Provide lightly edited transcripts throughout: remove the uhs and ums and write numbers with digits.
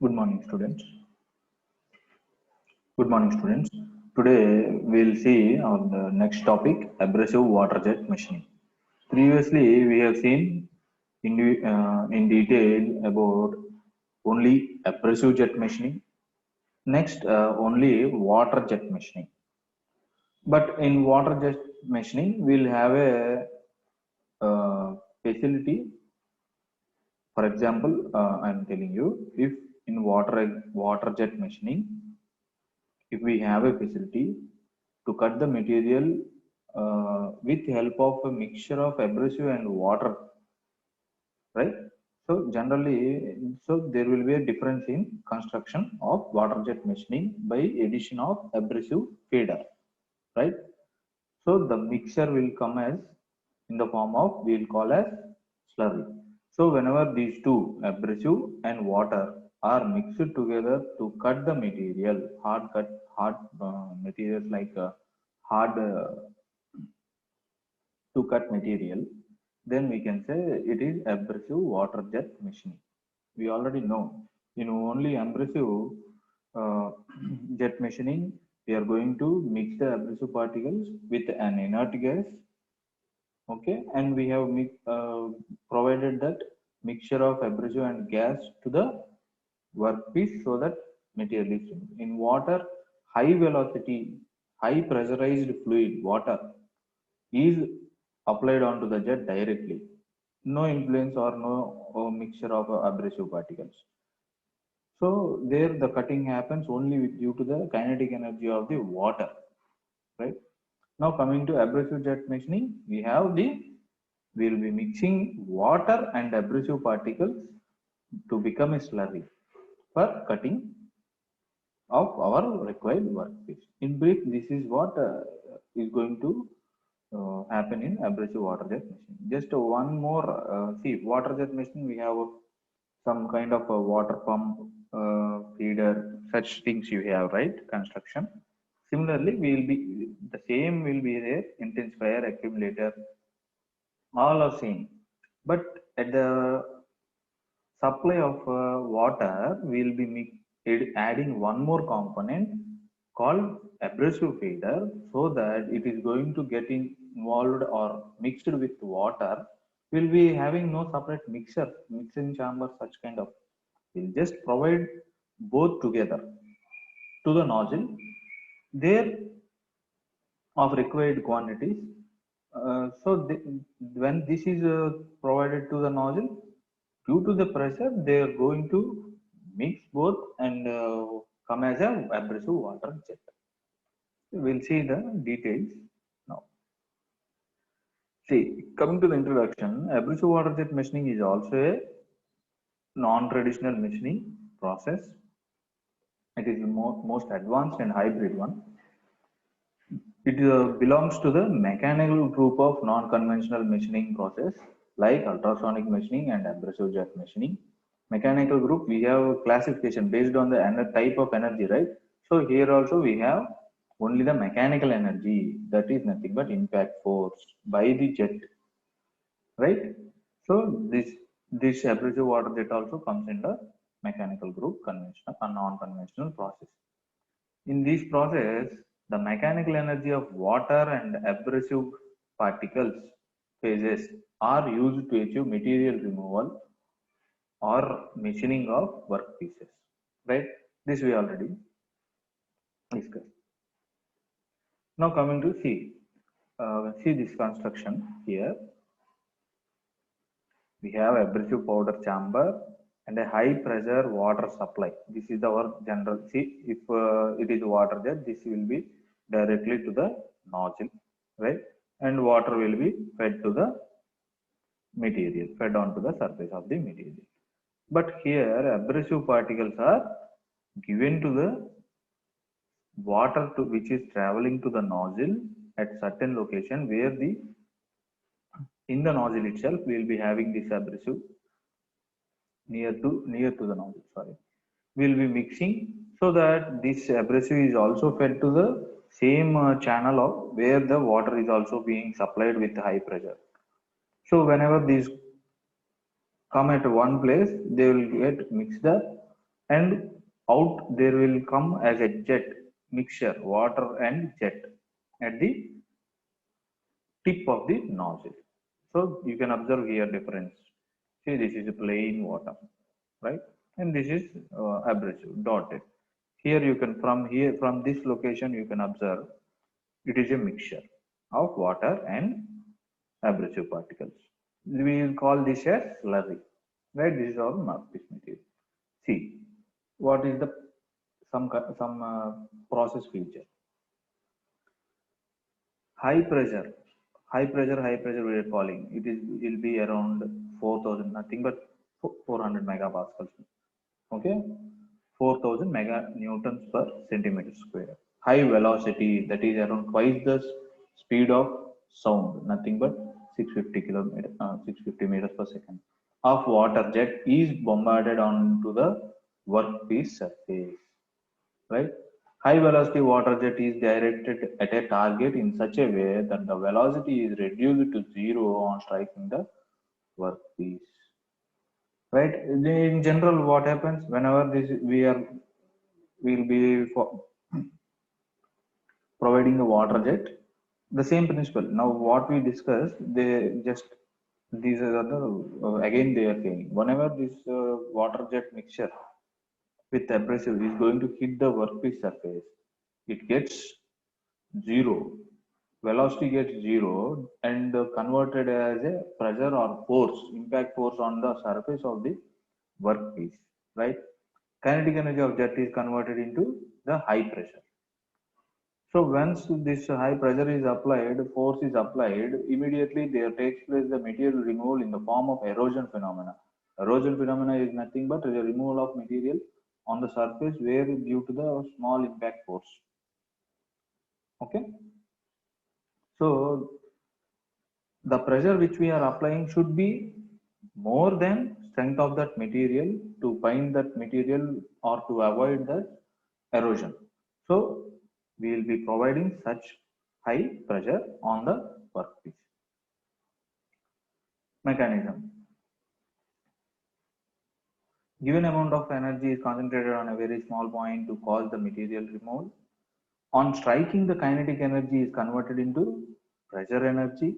Good morning, students. Good morning, students. Today we'll see on the next topic, abrasive water jet machining. Previously, we have seen in detail about only abrasive jet machining. Next, only water jet machining. But in water jet machining, we'll have a facility. For example, I'm telling you, if in water jet machining, if we have a facility to cut the material with help of a mixture of abrasive and water, right? So generally, so there will be a difference in construction of water jet machining by addition of abrasive feeder, right? So the mixture will come as in the form of we'll call as slurry. So whenever these two abrasive and water are mixed together to cut the material, hard materials like hard to cut material, then we can say it is abrasive water jet machining. We already know in only abrasive uh, jet machining, we are going to mix the abrasive particles with an inert gas, okay, and we have provided that mixture of abrasive and gas to the workpiece so that material is removed. In water, high velocity, high pressurized fluid, water is applied onto the jet directly. No influence or no mixture of abrasive particles. So there the cutting happens only due to the kinetic energy of the water, right? Now coming to abrasive jet machining, we will be mixing water and abrasive particles to become a slurry for cutting of our required workpiece. In brief, this is what is going to happen in abrasive water jet machine. Just one more, see, water jet machine, we have some kind of a water pump, feeder, such things you have, right? Construction. Similarly, we will be the same will be there, intensifier, accumulator, all are same. But at the supply of water, we will be adding one more component called abrasive feeder so that it is going to get involved or mixed with water. We'll be having no separate mixing chamber, such kind of. We'll just provide both together to the nozzle. There of required quantities. When this is provided to the nozzle, due to the pressure, they are going to mix both and come as a abrasive water jet. We'll see the details now. See, coming to the introduction, abrasive water jet machining is also a non-traditional machining process. It is the most advanced and hybrid one. It belongs to the mechanical group of non-conventional machining process like ultrasonic machining and abrasive jet machining. Mechanical group, we have classification based on the type of energy, right? So here also we have only the mechanical energy, that is nothing but impact force by the jet, right? So this abrasive water jet also comes in the mechanical group, conventional and non-conventional process. In this process, the mechanical energy of water and abrasive particles phases are used to achieve material removal or machining of workpieces. Right? This we already discussed. Now coming to see this construction here. We have abrasive powder chamber and a high pressure water supply. This is our general. See, if it is water jet, this will be directly to the nozzle, right? And water will be fed to the material, fed onto the surface of the material. But here, abrasive particles are given to the water to which is traveling to the nozzle at certain location where the in the nozzle itself we will be having this abrasive near to the nozzle, sorry, we'll be mixing so that this abrasive is also fed to the same channel of where the water is also being supplied with high pressure. So whenever these come at one place, they will get mixed up and out there will come as a jet mixture, water and jet at the tip of the nozzle. So you can observe here difference. See, this is a plain water, right? And this is abrasive, dotted. Here you can, from this location, you can observe it is a mixture of water and abrasive particles. We will call this as slurry, right? This is our mark-piece material. See, what is the some process feature? High pressure, high pressure we are calling it is, will be around 4000, nothing but 400 megapascals. Okay, 4000 mega newtons per centimeter square. High velocity, that is around twice the speed of sound, nothing but 650 meters per second of water jet is bombarded onto the workpiece surface, right? High velocity water jet is directed at a target in such a way that the velocity is reduced to zero on striking the workpiece, right? In general, what happens whenever this will be providing the water jet, the same principle. Now, what we discussed, they just these are the again they are saying whenever this water jet mixture with abrasive is going to hit the workpiece surface, it gets zero, velocity gets zero and converted as a pressure or force, impact force on the surface of the workpiece, right? Kinetic energy of jet is converted into the high pressure. So once this high pressure is applied, force is applied, immediately there takes place the material removal in the form of erosion phenomena. Erosion phenomena is nothing but the removal of material on the surface where due to the small impact force. Okay. So the pressure which we are applying should be more than strength of that material to bind that material or to avoid that erosion. So we will be providing such high pressure on the workpiece. Mechanism. Given amount of energy is concentrated on a very small point to cause the material removal. On striking, the kinetic energy is converted into pressure energy.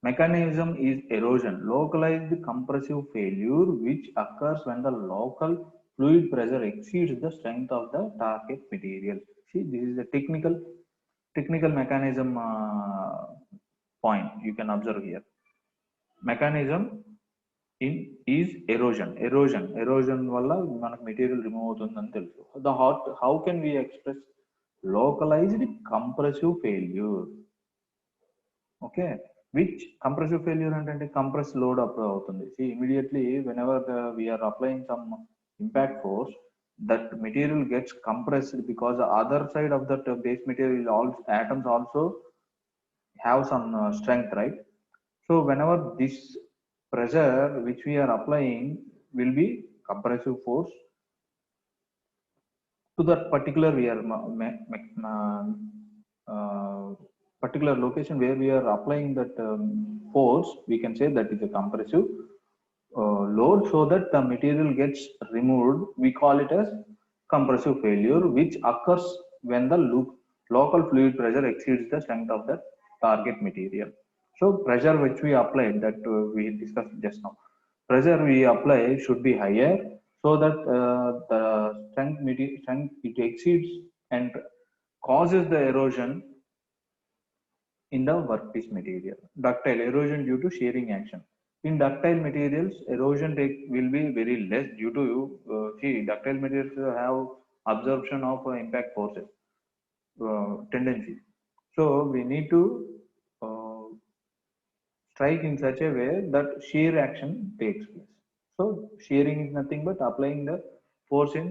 Mechanism is erosion, localized compressive failure, which occurs when the local fluid pressure exceeds the strength of the target material. See, this is a technical mechanism point you can observe here. Mechanism is erosion వల్ల మనకు material remove అవుతుందని తెలుసు. How can we express localized compressive failure? Okay, which compressive failure అంటే compress load apply అవుతుంది. See, immediately whenever we are applying some impact force, that material gets compressed because the other side of that base material atoms also have some strength, right? So whenever this pressure which we are applying will be compressive force to that particular particular location where we are applying that force, we can say that is a compressive load, so that the material gets removed. We call it as compressive failure, which occurs when the local fluid pressure exceeds the strength of the target material. So pressure which we applied, that we discussed just now, pressure we apply should be higher so that the strength it exceeds and causes the erosion in the workpiece material. Ductile erosion due to shearing action. In ductile materials, erosion will be very less due to see, ductile materials have absorption of impact forces tendency. So we need to strike in such a way that shear action takes place. So shearing is nothing but applying the force in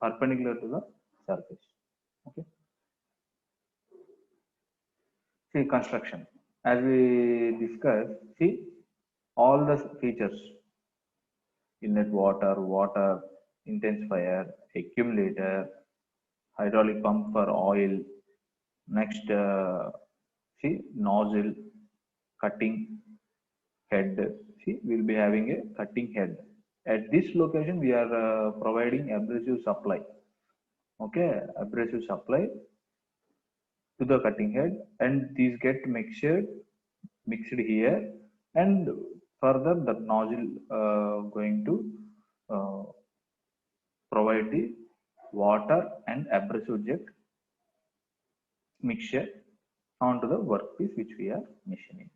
perpendicular to the surface. Okay. See, construction. As we discussed, see all the features: inlet water intensifier, accumulator, hydraulic pump for oil. Next, see nozzle, cutting head. See, we'll be having a cutting head At this location, we are providing abrasive supply. Okay, abrasive supply to the cutting head, and these get mixed here, and further the nozzle going to uh, provide the water and abrasive jet mixture onto the workpiece which we are machining.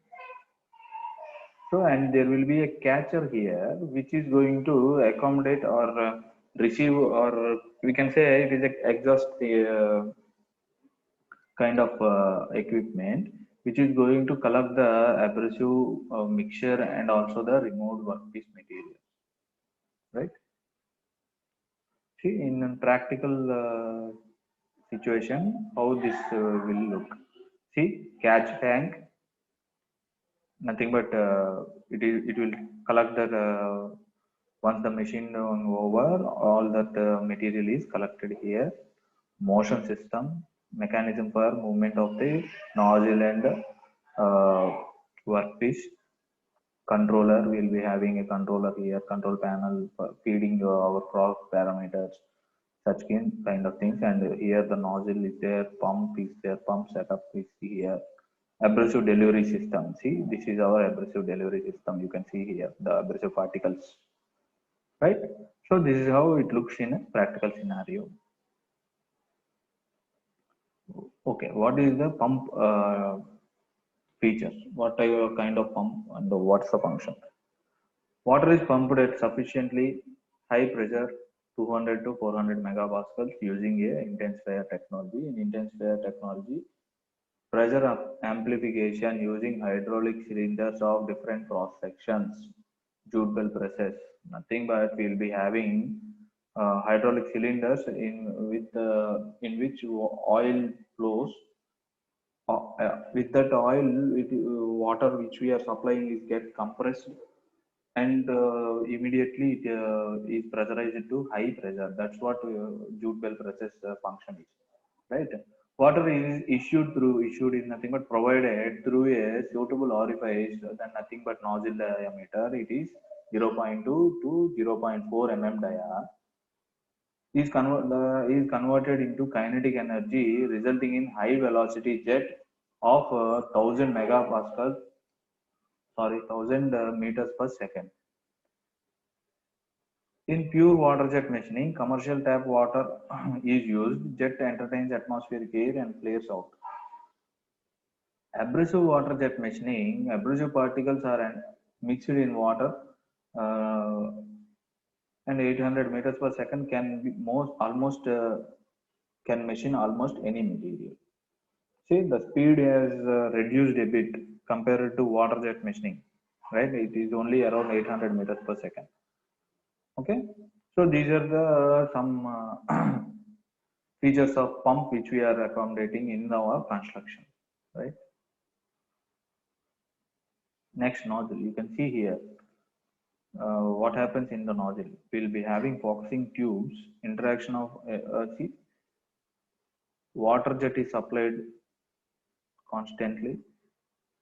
So, and there will be a catcher here which is going to accommodate or receive, or we can say it is a exhaust kind of equipment which is going to collect the abrasive mixture and also the removed workpiece material, right? See, in a practical situation, how this will look. See, catch tank, nothing but it will collect the once the machine over, all that material is collected here. Motion system, mechanism for movement of the nozzle and uh, workpiece. Controller, we'll be having a controller here, control panel for feeding our cross parameters, such kind of things. And here the nozzle is there, pump is there, pump setup is here. Abrasive delivery system, see, this is our abrasive delivery system. You can see here the abrasive particles, right? So this is how it looks in a practical scenario. Okay, what is the pump features? What kind of pump and what's the function? Water is pumped at sufficiently high pressure, 200 to 400 megapascals, using a intensifier technology. In intensifier technology, pressure amplification using hydraulic cylinders of different cross sections, Joule bell presses. Nothing but we'll be having hydraulic cylinders in which oil flows. With that oil, water which we are supplying is get compressed, and immediately it is pressurized to high pressure. That's what Joule bell presses function is, right? Water is issued is nothing but provided through a suitable orifice, than nothing but nozzle diameter. It is 0.2 to 0.4 mm dia, is converted into kinetic energy, resulting in high velocity jet of 1000 megapascal, sorry, 1000 meters per second. In pure water jet machining, commercial tap water is used. Jet entertains atmospheric air and flares out. Abrasive water jet machining, abrasive particles are mixed in water, uh, and 800 meters per second can be almost can machine almost any material. See, the speed has reduced a bit compared to water jet machining, right? It is only around 800 meters per second. Okay, so these are the some features of pump which we are accommodating in our construction, right? Next, nozzle. You can see here what happens in the nozzle. We'll be having focusing tubes, interaction of see, water jet is supplied constantly,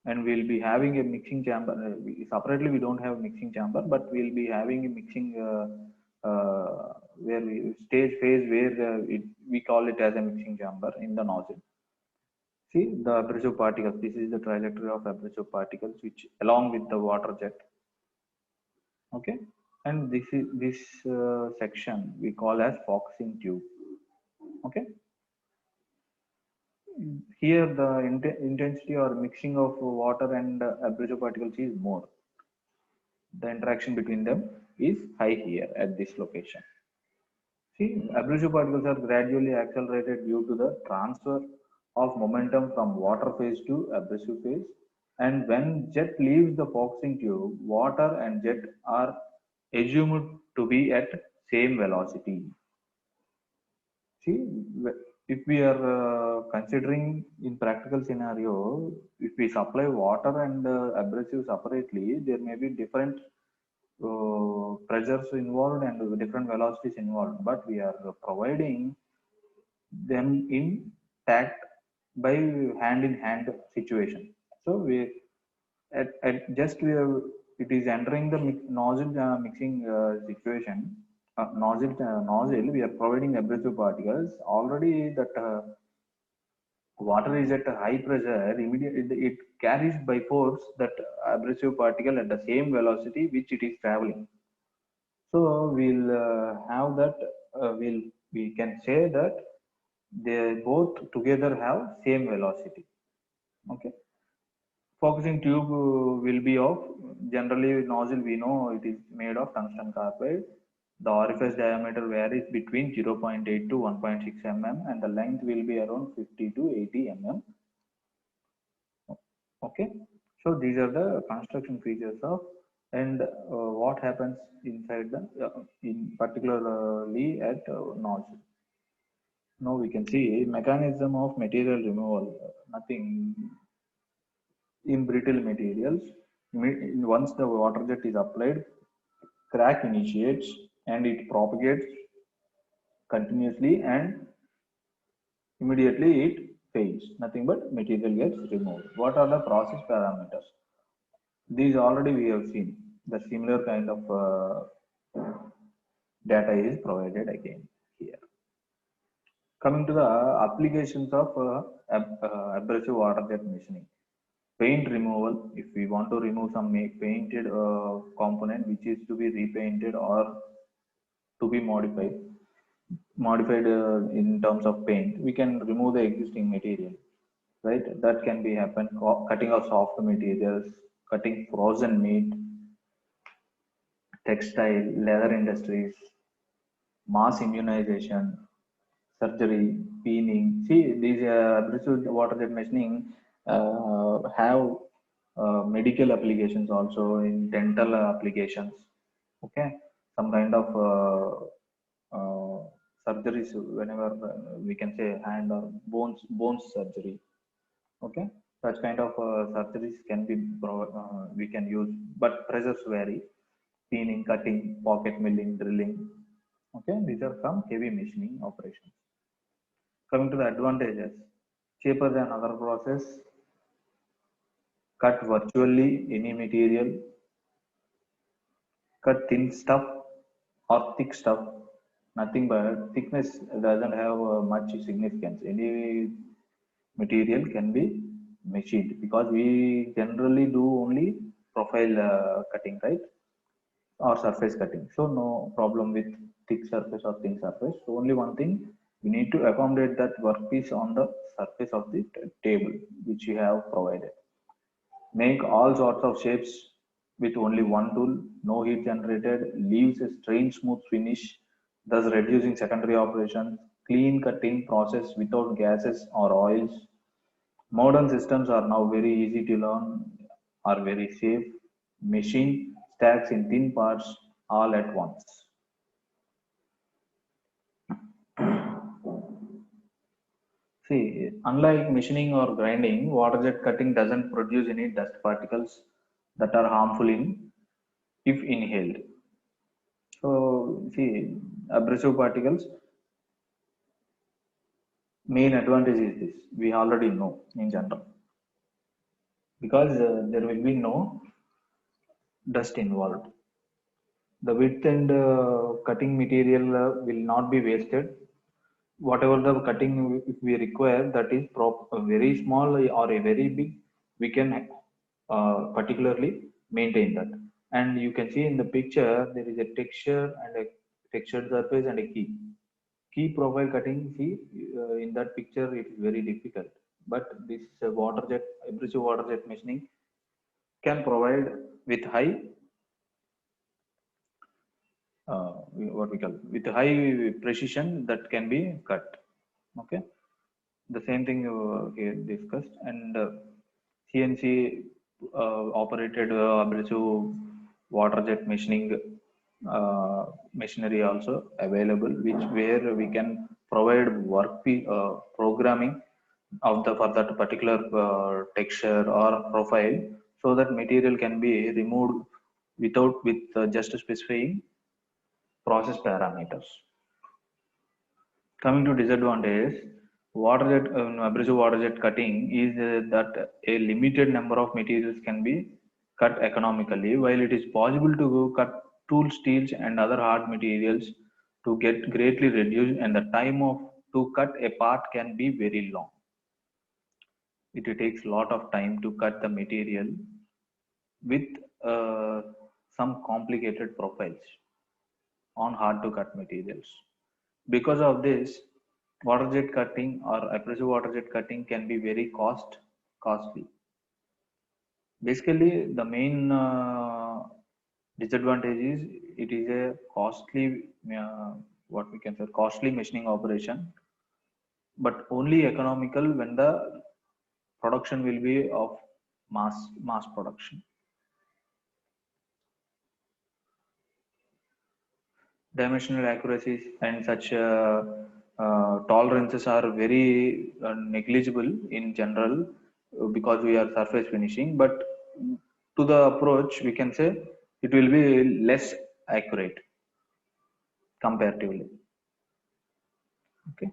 and we'll be having a mixing chamber. Separately, we don't have mixing chamber, but we'll be having a mixing where we stage phase where we call it as a mixing chamber in the nozzle. See the abrasive particles. This is the trajectory of abrasive particles, which along with the water jet. Okay, and this section we call as focusing tube. Okay, here the intensity or mixing of water and abrasive particles is more. The interaction between them is high here at this location. See, abrasive particles are gradually accelerated due to the transfer of momentum from water phase to abrasive phase. And when jet leaves the focusing tube, water and jet are assumed to be at same velocity. See, if we are considering in practical scenario, if we supply water and abrasive separately, there may be different pressures involved and different velocities involved, but we are providing them in tact by hand in hand situation. So we at just we have it is entering the nozzle mixing situation. Nozzle, we are providing abrasive particles. Already that water is at a high pressure, immediately it carries by force that abrasive particle at the same velocity which it is traveling. So we'll have that, we can say that they both together have same velocity. Okay. Focusing tube will be of, generally nozzle we know it is made of tungsten carbide. The orifice diameter varies between 0.8 to 1.6 mm and the length will be around 50 to 80 mm. Okay, so these are the construction features of, and what happens inside the in particularly at nozzle. Now we can see mechanism of material removal. Nothing in brittle materials. Once the water jet is applied, crack initiates and it propagates continuously and immediately it fails. Nothing but material gets removed. What are the process parameters? These already we have seen. The similar kind of data is provided again here. Coming to the applications of abrasive water jet machining. Paint removal, if we want to remove some painted component which is to be repainted or to be modified in terms of paint, we can remove the existing material, right? That can be happen, cutting of soft materials, cutting frozen meat, textile, leather industries, mass immunization, surgery, peening. See, these abrasive water jet machining have medical applications also, in dental applications. Okay, some kind of surgeries whenever we can say hand or bones surgery. Okay, such kind of surgeries can be we can use, but pressures vary. Peening, cutting, pocket milling, drilling. Okay, these are some heavy machining operations. Coming to the advantages, cheaper than other process, cut virtually any material, cut thin stuff or thick stuff, nothing but thickness doesn't have much significance. Any material can be machined because we generally do only profile cutting, right? Or surface cutting. So no problem with thick surface or thin surface. So only one thing, we need to accommodate that workpiece on the surface of the table which you have provided. Make all sorts of shapes with only one tool, no heat generated, leaves a strange smooth finish, thus reducing secondary operations, clean cutting process without gases or oils. Modern systems are now very easy to learn, are very safe. Machine stacks in thin parts all at once. See, unlike machining or grinding, water jet cutting doesn't produce any dust particles that are harmful in if inhaled. So, see, abrasive particles, main advantage is this. We already know in general because there will be no dust involved. The width and cutting material will not be wasted. Whatever the cutting we require, that is very small or a very big, we can particularly maintain that. And you can see in the picture there is a texture and a textured surface and a key. Key profile cutting, see in that picture it is very difficult. But this water jet, abrasive water jet machining can provide with high what we call with high precision that can be cut. Okay, the same thing here discussed, and CNC operated abrasive water jet machining machinery also available, which where we can provide programming of the for that particular texture or profile, so that material can be removed without with just specifying process parameters. Coming to disadvantage, water jet abrasive water jet cutting is that a limited number of materials can be cut economically, while it is possible to cut tool steels and other hard materials to get greatly reduced, and the time of to cut a part can be very long. It takes a lot of time to cut the material with uh, some complicated profiles on hard to cut materials. Because of this, water jet cutting or abrasive water jet cutting can be very costly. Basically, the main disadvantage is it is a costly, what we can say, costly machining operation, but only economical when the production will be of mass production. Dimensional accuracies and such tolerances are very negligible in general because we are surface finishing, but to the approach we can say it will be less accurate comparatively. Okay.